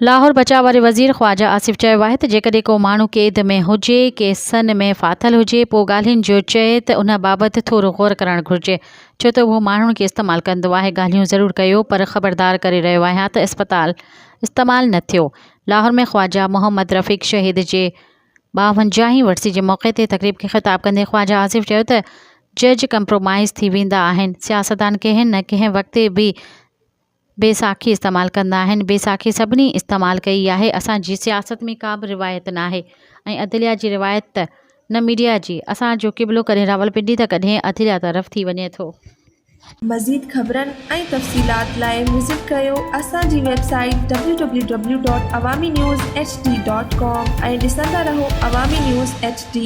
लाहौर बचाव वारे वज़ीर ख़्वाजा आसिफ़ चयो आहे त जेकॾहिं को माण्हू क़ैद में हुजे, केसनि में फाथल हुजे, पोइ ॻाल्हियुनि जो चए त उन बाबति थोरो ग़ौर करणु घुरिजे, छो त उहो माण्हुनि खे इस्तेमालु कंदो आहे। ॻाल्हियूं ज़रूरु कयो, पर ख़बरदार करे रहियो आहियां त अस्पताल इस्तेमालु न थियो। लाहौर में ख़्वाजा मोहम्मद रफ़ीक शहीद जे 52वीं वरसी जे मौक़े ते तक़रीब खे ख़िताब कंदे ख़्वाजा आसिफ़ चयो त जज कंप्रोमाइज़ थी वेंदा आहिनि। सियासतदान कंहिं न कंहिं वक़्त बि बेसाखी इस्तेमालु कंदा आहिनि। बेसाखी सभिनी इस्तेमालु कई आहे। असांजी सियासत में का बि रिवायत न आहे ऐं अदलिया जी रिवायत त न मीडिया जी। असांजो क़िबलो कॾहिं रावलपिंडी त कॾहिं अदलिया तरफ़ थी वञे थो। मज़ीद ख़बरनि ऐं तफ़सीलात लाइ विज़िट कयो असांजी वेबसाइट www.awamiNewsHD.com ऐं ॾिसंदा रहो अवामी न्यूज़ HD।